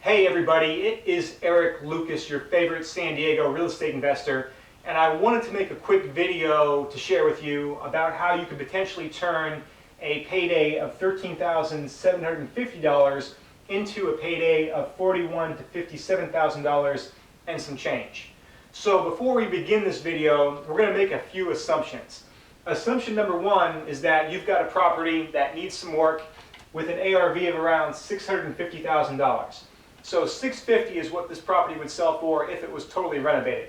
Hey everybody, it is Eric Lukas, your favorite San Diego real estate investor, and I wanted to make a quick video to share with you about how you could potentially turn a payday of $13,750 into a payday of $41,000 to $57,000 and some change. So before we begin this video, we're going to make a few assumptions. Assumption number one is that you've got a property that needs some work with an ARV of around $650,000. So $650,000 is what this property would sell for if it was totally renovated.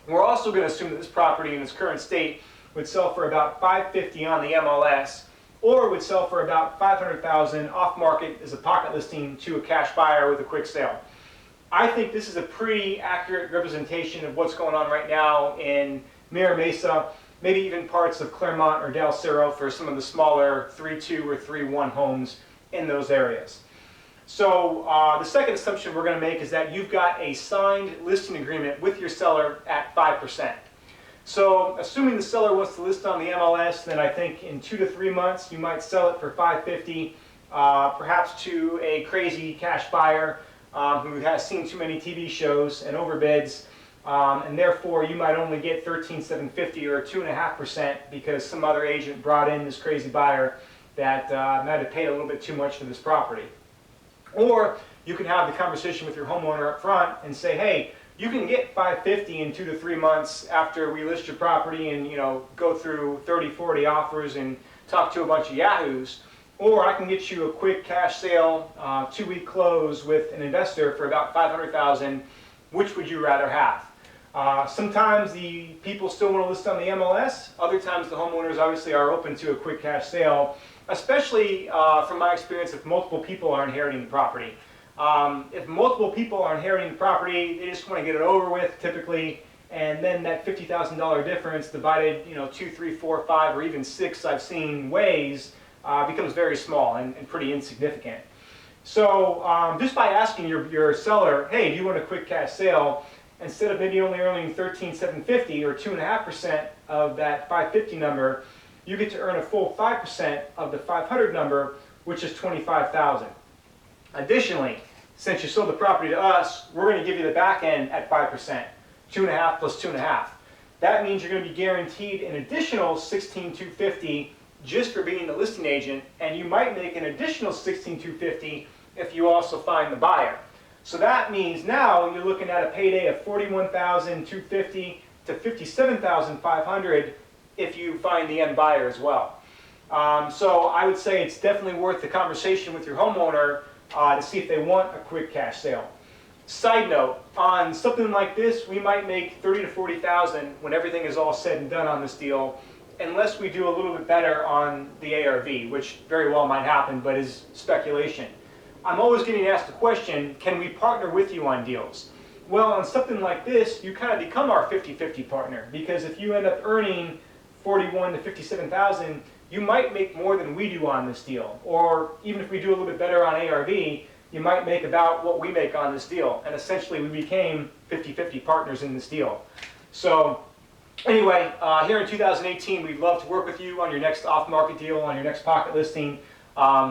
We're also going to assume that this property in its current state would sell for about $550,000 on the MLS, or would sell for about $500,000 off market as a pocket listing to a cash buyer with a quick sale. I think this is a pretty accurate representation of what's going on right now in Mira Mesa, maybe even parts of Claremont or Del Cerro for some of the smaller 3.2 or 3.1 homes in those areas. So the second assumption we're going to make is that you've got a signed listing agreement with your seller at 5%. So assuming the seller wants to list on the MLS, then I think in 2 to 3 months you might sell it for $550,000, perhaps to a crazy cash buyer who has seen too many TV shows and overbids, and therefore you might only get $13,750 or 2.5% because some other agent brought in this crazy buyer that might have paid a little bit too much for this property. Or you can have the conversation with your homeowner up front and say, hey, you can get $550,000 in 2 to 3 months after we list your property and go through 30, 40 offers and talk to a bunch of yahoos. Or I can get you a quick cash sale, 2-week close with an investor for about $500,000. Which would you rather have? Sometimes the people still want to list on the MLS. Other times the homeowners obviously are open to a quick cash sale, especially from my experience if multiple people are inheriting the property. If multiple people are inheriting the property, they just want to get it over with typically, and then that $50,000 difference divided 2, 3, 4, 5, or even 6 I've seen ways becomes very small and pretty insignificant. So just by asking your seller, hey, do you want a quick cash sale, instead of maybe only earning $13,750 or 2.5% of that $550 number, you get to earn a full 5% of the $500 number, which is $25,000. Additionally, since you sold the property to us, we're going to give you the back end at 5%, 2.5 plus 2.5. That means you're going to be guaranteed an additional $16,250 just for being the listing agent, and you might make an additional $16,250 if you also find the buyer. So that means now you're looking at a payday of $41,250 to $57,500 if you find the end buyer as well. So I would say it's definitely worth the conversation with your homeowner to see if they want a quick cash sale. Side note, on something like this, we might make $30,000 to $40,000 when everything is all said and done on this deal, unless we do a little bit better on the ARV, which very well might happen, but is speculation. I'm always getting asked the question, can we partner with you on deals? Well, on something like this, you kind of become our 50-50 partner, because if you end up earning $41,000 to $57,000, you might make more than we do on this deal. Or even if we do a little bit better on ARV, you might make about what we make on this deal. And essentially, we became 50-50 partners in this deal. So anyway, here in 2018, we'd love to work with you on your next off-market deal, on your next pocket listing.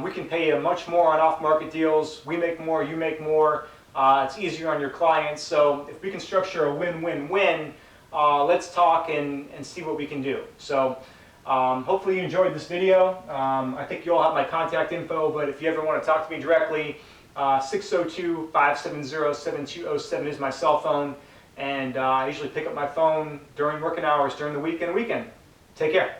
We can pay you much more on off-market deals. We make more, you make more. It's easier on your clients. So if we can structure a win-win-win, let's talk and see what we can do. So hopefully you enjoyed this video. I think you all have my contact info, but if you ever want to talk to me directly, 602-570-7207 is my cell phone. And I usually pick up my phone during working hours, during the week and weekend. Take care.